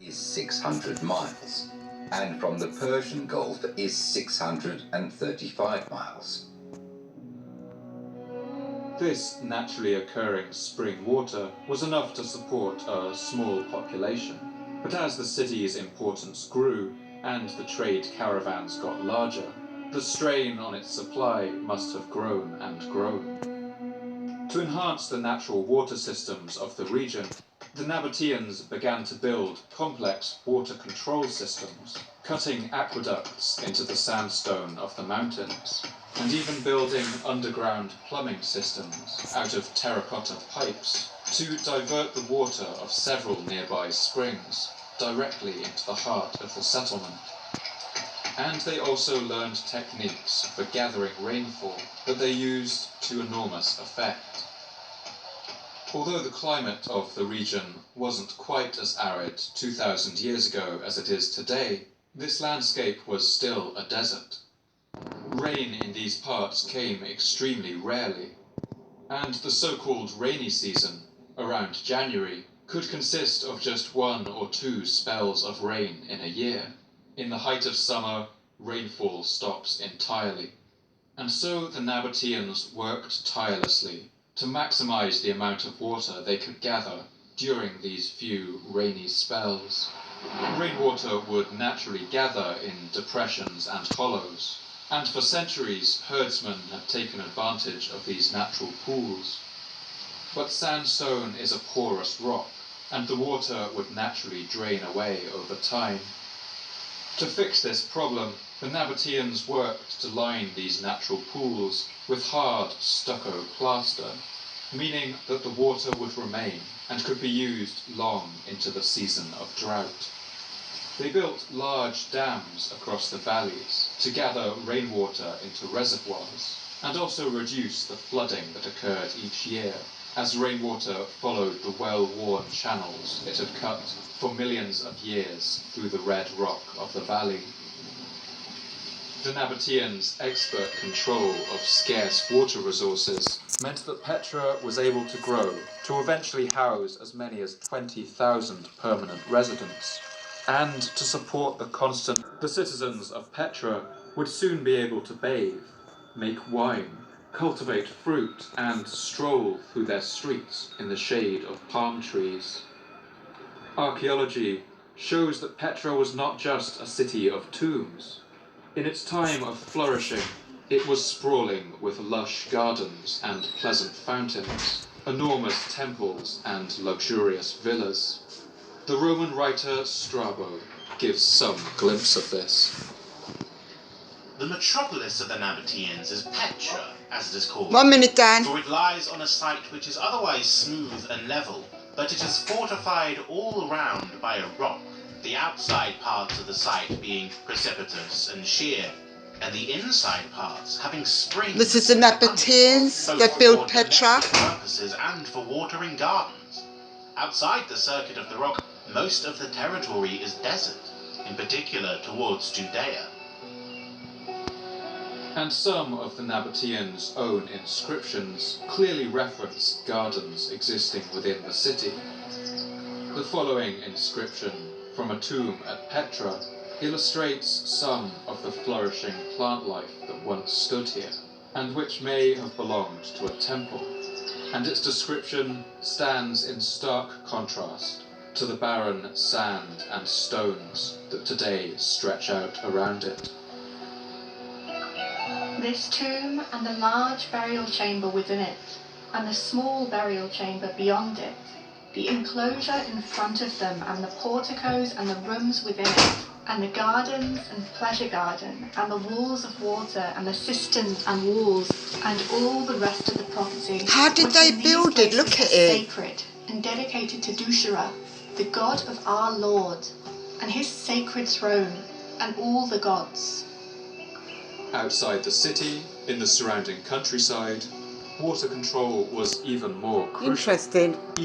is 600 miles, and from the Persian Gulf is 635 miles. This naturally occurring spring water was enough to support a small population, but as the city's importance grew and the trade caravans got larger, the strain on its supply must have grown and grown. To enhance the natural water systems of the region, the Nabateans began to build complex water control systems, cutting aqueducts into the sandstone of the mountains, and even building underground plumbing systems out of terracotta pipes to divert the water of several nearby springs directly into the heart of the settlement. And they also learned techniques for gathering rainfall that they used to enormous effect. Although the climate of the region wasn't quite as arid 2,000 years ago as it is today, this landscape was still a desert. Rain in these parts came extremely rarely, and the so-called rainy season, around January, could consist of just 1 or 2 spells of rain in a year. In the height of summer, rainfall stops entirely. And so the Nabateans worked tirelessly to maximize the amount of water they could gather during these few rainy spells. Rainwater would naturally gather in depressions and hollows, and for centuries herdsmen had taken advantage of these natural pools. But sandstone is a porous rock, and the water would naturally drain away over time. To fix this problem, the Nabateans worked to line these natural pools with hard stucco plaster, meaning that the water would remain and could be used long into the season of drought. They built large dams across the valleys to gather rainwater into reservoirs and also reduce the flooding that occurred each year, as rainwater followed the well-worn channels it had cut for millions of years through the red rock of the valley. The Nabateans' expert control of scarce water resources meant that Petra was able to grow to eventually house as many as 20,000 permanent residents, and to support the citizens of Petra would soon be able to bathe, make wine, cultivate fruit, and stroll through their streets in the shade of palm trees. Archaeology shows that Petra was not just a city of tombs. In its time of flourishing, it was sprawling with lush gardens and pleasant fountains, enormous temples and luxurious villas. The Roman writer Strabo gives some glimpse of this. The metropolis of the Nabateans is Petra, as it is called. 1 minute, Dan. For it lies on a site which is otherwise smooth and level, but it is fortified all round by a rock, the outside parts of the site being precipitous and sheer, and the inside parts having springs. This is the Nabateans. They built Petra. Purposes and for watering gardens. Outside the circuit of the rock, most of the territory is desert, in particular towards Judea. And some of the Nabateans' own inscriptions clearly reference gardens existing within the city. The following inscription from a tomb at Petra illustrates some of the flourishing plant life that once stood here, and which may have belonged to a temple, and its description stands in stark contrast to the barren sand and stones that today stretch out around it. This tomb and the large burial chamber within it, and the small burial chamber beyond it, the enclosure in front of them, and the porticos and the rooms within it, and the gardens and pleasure garden, and the walls of water, and the cisterns and walls, and all the rest of the property. How did they build it? Look at it. Sacred and dedicated to Dushara, the god of our Lord, and his sacred throne, and all the gods. Outside the city, in the surrounding countryside, water control was even more crucial. Interesting.